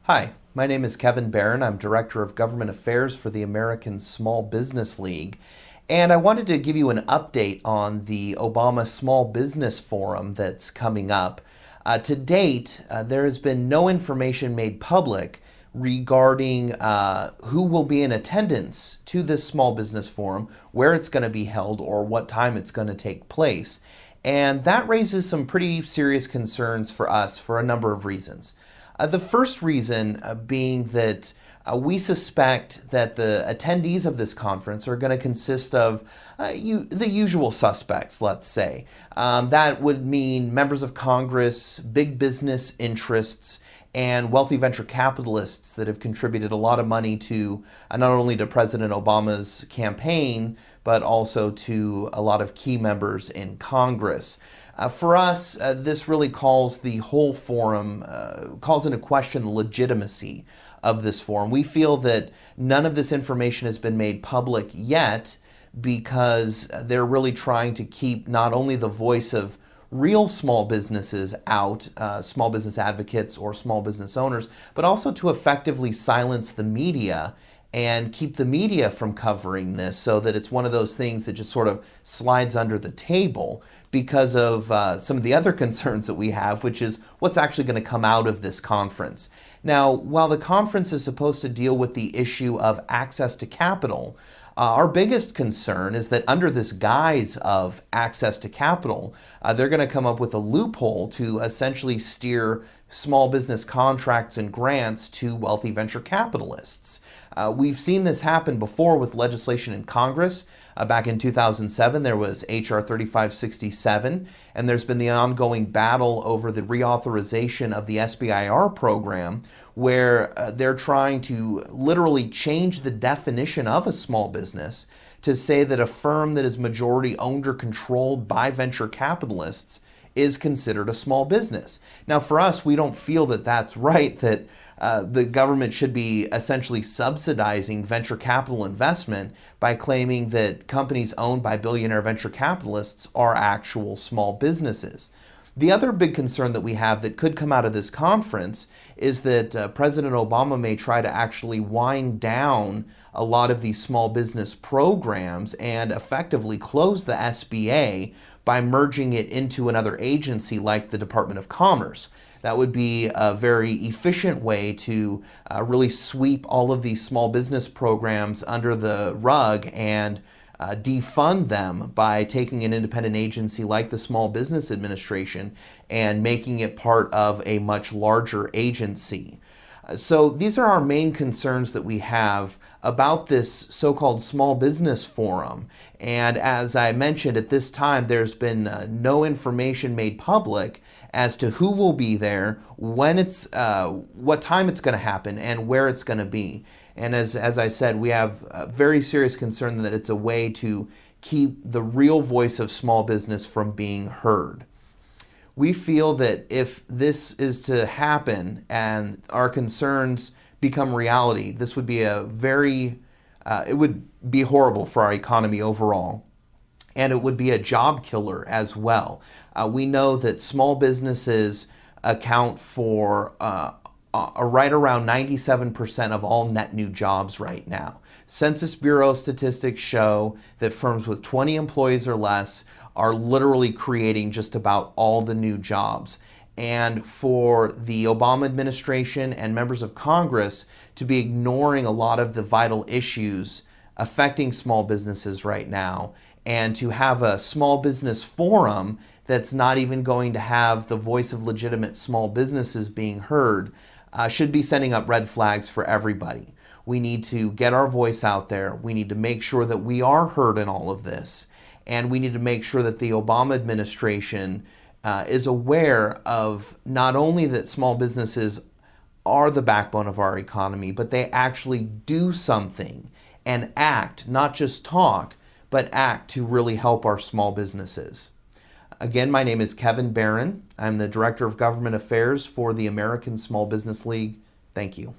Hi, my name is Kevin Barron. I'm Director of Government Affairs for the American Small Business League. And I wanted to give you an update on the Obama Small Business Forum that's coming up. To date, there has been no information made public regarding who will be in attendance to this Small Business Forum, where it's going to be held, or what time it's going to take place. And that raises some pretty serious concerns for us for a number of reasons. The first reason being that we suspect that the attendees of this conference are going to consist of the usual suspects, let's say. That would mean members of Congress, big business interests, and wealthy venture capitalists that have contributed a lot of money to not only to President Obama's campaign, but also to a lot of key members in Congress. For us, this really calls the whole forum, calls into question the legitimacy of this forum. We feel that none of this information has been made public yet because they're really trying to keep not only the voice of real small businesses out, small business advocates or small business owners, but also to effectively silence the media and keep the media from covering this, so that it's one of those things that just sort of slides under the table because of some of the other concerns that we have, which is what's actually going to come out of this conference. Now, while the conference is supposed to deal with the issue of access to capital, our biggest concern is that under this guise of access to capital, they're going to come up with a loophole to essentially steer small business contracts and grants to wealthy venture capitalists. We've seen this happen before with legislation in Congress. Back in 2007, there was H.R. 3567, and there's been the ongoing battle over the reauthorization of the SBIR program, where they're trying to literally change the definition of a small business to say that a firm that is majority owned or controlled by venture capitalists is considered a small business. Now, for us, we don't feel that that's right, that the government should be essentially subsidizing venture capital investment by claiming that companies owned by billionaire venture capitalists are actual small businesses. The other big concern that we have that could come out of this conference is that President Obama may try to actually wind down a lot of these small business programs and effectively close the SBA by merging it into another agency like the Department of Commerce. That would be a very efficient way to really sweep all of these small business programs under the rug and defund them by taking an independent agency like the Small Business Administration and making it part of a much larger agency. So these are our main concerns that we have about this so-called Small Business Forum. And as I mentioned, at this time, there's been no information made public as to who will be there, when it's, what time it's going to happen, and where it's going to be. And as I said, we have a very serious concern that it's a way to keep the real voice of small business from being heard. We feel that if this is to happen and our concerns become reality, this would be it would be horrible for our economy overall. And it would be a job killer as well. We know that small businesses account for right around 97% of all net new jobs right now. Census Bureau statistics show that firms with 20 employees or less are literally creating just about all the new jobs. And for the Obama administration and members of Congress to be ignoring a lot of the vital issues affecting small businesses right now, and to have a small business forum that's not even going to have the voice of legitimate small businesses being heard, should be sending up red flags for everybody. We need to get our voice out there. We need to make sure that we are heard in all of this. And we need to make sure that the Obama administration is aware of not only that small businesses are the backbone of our economy, but they actually do something and act, not just talk, but act to really help our small businesses. Again, my name is Kevin Barron. I'm the Director of Government Affairs for the American Small Business League. Thank you.